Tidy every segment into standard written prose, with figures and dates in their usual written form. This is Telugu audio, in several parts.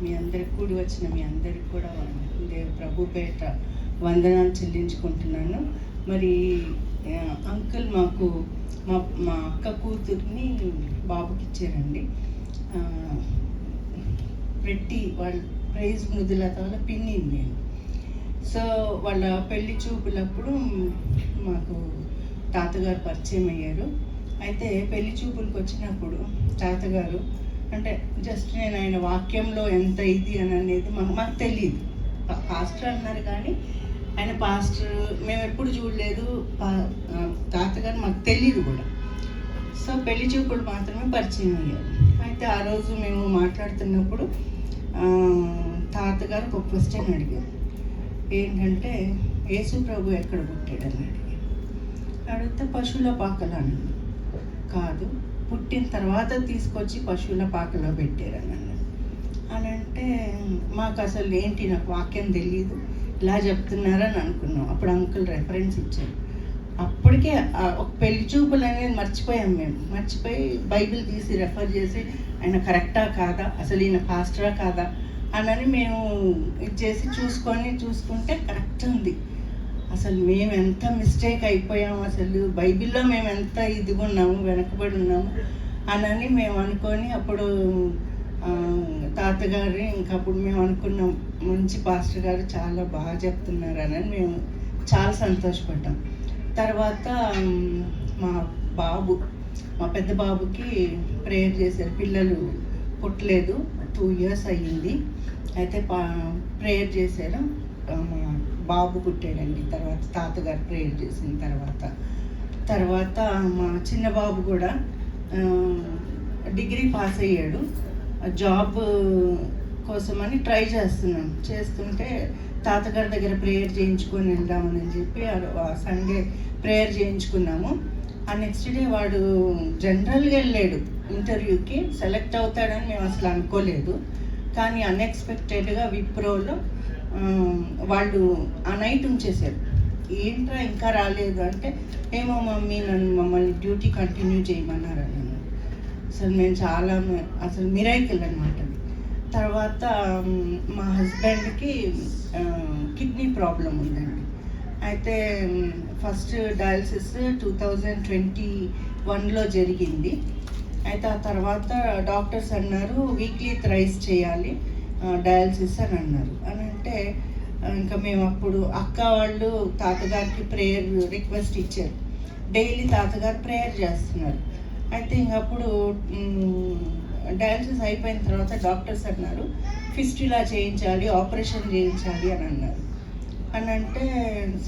మీ అందరికి కూడి వచ్చిన మీ అందరికి కూడా ప్రభు పేట వందనాలు చెల్లించుకుంటున్నాను. మరి అంకుల్ మాకు మా అక్క కూతుర్ని బాబుకి ఇచ్చారండి. వాళ్ళ ప్రైజ్ మృదులత వల్ల పిన్ని నేను. సో వాళ్ళ పెళ్లి చూపులప్పుడు మాకు తాతగారు పరిచయం అయ్యారు. అయితే పెళ్లి చూపులకు వచ్చినప్పుడు తాతగారు అంటే జస్ట్ నేను ఆయన వాక్యంలో ఎంత ఇది అని అనేది మాకు తెలియదు. పాస్టర్ అన్నారు కానీ ఆయన పాస్టర్ మేము ఎప్పుడు చూడలేదు. తాతగారు మాకు తెలియదు కూడా. సో పెళ్లి చూపులు మాత్రమే పరిచయం అయ్యారు. అయితే ఆ రోజు మేము మాట్లాడుతున్నప్పుడు తాతగారు ఒక క్వశ్చన్ అడిగారు. ఏంటంటే యేసు ప్రభు ఎక్కడ పుట్టాడని అడిగితే పశువుల పాకలు అన్నాడు. కాదు, పుట్టిన తర్వాత తీసుకొచ్చి పశువుల పాకలో పెట్టారని అన్నాడు. అని అంటే మాకు అసలు ఏంటి, నాకు వాక్యం తెలియదు, ఇలా చెప్తున్నారని అనుకున్నాం. అప్పుడు అంకుల్ రెఫరెన్స్ ఇచ్చారు. అప్పటికే ఒక పెళ్లి చూపులు అనేది మర్చిపోయాం మేము. మర్చిపోయి బైబిల్ తీసి రెఫర్ చేసి ఆయన కరెక్టా కాదా, అసలు ఈయన పాస్టరా కాదా అని మేము ఇచ్చేసి చూసుకుంటే కరెక్ట్ ఉంది. అసలు మేము ఎంత మిస్టేక్ అయిపోయాము, అసలు బైబిల్లో మేము ఎంత ఇదిగా ఉన్నాము, వెనకబడి ఉన్నాము అని మేము అనుకొని అప్పుడు తాతగారు ఇంకప్పుడు మేము అనుకున్నాం మంచి పాస్టర్ గారు చాలా బాగా చెప్తున్నారు అని మేము చాలా సంతోషపడ్డాం. తర్వాత మా పెద్ద బాబుకి ప్రేయర్ చేశారు. పిల్లలు పుట్టలేదు, 2 years అయ్యింది. అయితే ప్రేయర్ చేశారు, మా బాబు పుట్టాడండి. తర్వాత తాతగారు ప్రేయర్ చేసిన తర్వాత మా చిన్న బాబు కూడా డిగ్రీ పాస్ అయ్యాడు. జాబ్ కోసమని ట్రై చేస్తుంటే తాతగారి దగ్గర ప్రేయర్ చేయించుకొని వెళ్దామని చెప్పి సండే ప్రేయర్ చేయించుకున్నాము. ఆ నెక్స్ట్ డే వాడు జనరల్గా వెళ్ళాడు ఇంటర్వ్యూకి. సెలెక్ట్ అవుతాడని మేము అసలు అనుకోలేదు. కానీ అన్ఎక్స్పెక్టెడ్గా విప్రోలో వాళ్ళు ఆ నైట్ ఉంచేశారు. ఏంట్రా ఇంకా రాలేదు అంటే, ఏమో మమ్మీ మమ్మల్ని డ్యూటీ కంటిన్యూ చేయమన్నారు అని. అసలు మేము అసలు మిరాకిల్ అనమాట అది. తర్వాత మా హస్బెండ్కి కిడ్నీ ప్రాబ్లం ఉందండి. అయితే ఫస్ట్ డయాలసిస్ 2021లో జరిగింది. అయితే ఆ తర్వాత డాక్టర్స్ అన్నారు వీక్లీ థ్రైస్ చేయాలి డయాలసిస్ అని అన్నారు. అని అంటే ఇంకా మేము అప్పుడు అక్క వాళ్ళు తాతగారికి ప్రేయర్ రిక్వెస్ట్ ఇచ్చారు. డైలీ తాతగారు ప్రేయర్ చేస్తున్నారు. అయితే ఇంకప్పుడు డయాలసిస్ అయిపోయిన తర్వాత డాక్టర్స్ అన్నారు ఫిస్టులా చేయించాలి, ఆపరేషన్ చేయించాలి అని అన్నారు. అని అంటే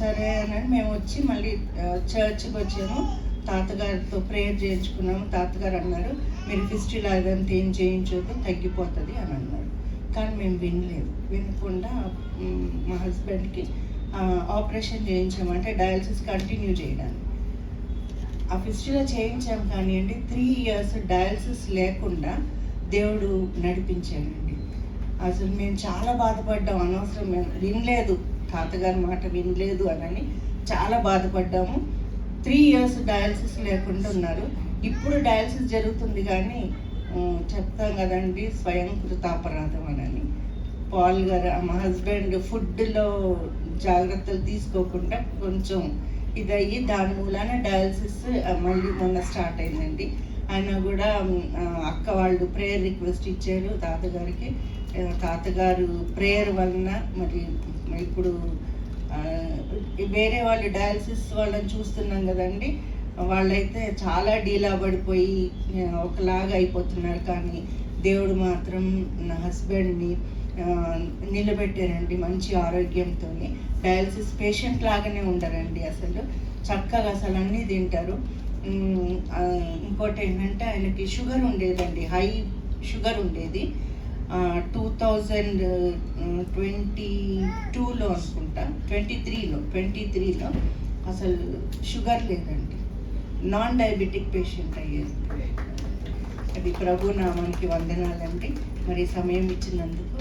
సరే అని మేము వచ్చి మళ్ళీ చర్చ్కి వచ్చాము. తాతగారితో ప్రేయర్ చేయించుకున్నాము. తాతగారు అన్నారు మీరు ఫిస్టులా అదంతా ఏం చేయించొద్దు, తగ్గిపోతుంది అని అన్నారు. కానీ మేము వినకుండా మా హస్బెండ్కి ఆపరేషన్ చేయించామంటే డయాలసిస్ కంటిన్యూ చేయడానికి. ఆ ఫిస్టులా చేయించాము కానివ్వండి, 3 years డయాలసిస్ లేకుండా దేవుడు నడిపించాడండి. అసలు మేము చాలా బాధపడ్డాము. అనవసరం మేము వినలేదు, తాతగారి మాట వినలేదు అని చాలా బాధపడ్డాము. 3 years డయాలసిస్ లేకుండా ఉన్నారు. ఇప్పుడు డయాలసిస్ జరుగుతుంది కానీ చెప్తాం కదండి స్వయం కృతాపరాధం అని. పాల్ గారు మా హస్బెండ్ ఫుడ్లో జాగ్రత్తలు తీసుకోకుండా కొంచెం ఇదయ్యి దాని మూలాన డయాలసిస్ మళ్ళీ మొన్న స్టార్ట్ అయిందండి. ఆయన కూడా అక్క వాళ్ళు ప్రేయర్ రిక్వెస్ట్ ఇచ్చారు తాతగారికి. తాతగారు ప్రేయర్ వలన మరి ఇప్పుడు వేరే వాళ్ళు డయాలసిస్ వాళ్ళని చూస్తున్నాం కదండి, వాళ్ళైతే చాలా డీలా పడిపోయి ఒకలాగా అయిపోతున్నారు. కానీ దేవుడు మాత్రం నా హస్బెండ్ని నిలబెట్టారండి మంచి ఆరోగ్యంతో. డయాలసిస్ పేషెంట్ లాగానే ఉండరండి, అసలు చక్కగా అసలు అన్నీ తింటారు. ఇంకోటి ఏంటంటే ఆయనకి షుగర్ ఉండేదండి, హై షుగర్ ఉండేది. 2022లో అనుకుంటా, 23లో అసలు షుగర్ లేదండి, నాన్ డయాబెటిక్ పేషెంట్ అయ్యేది. అది ప్రభు నామానికి వందనాలండి. మరి సమయం ఇచ్చినందుకు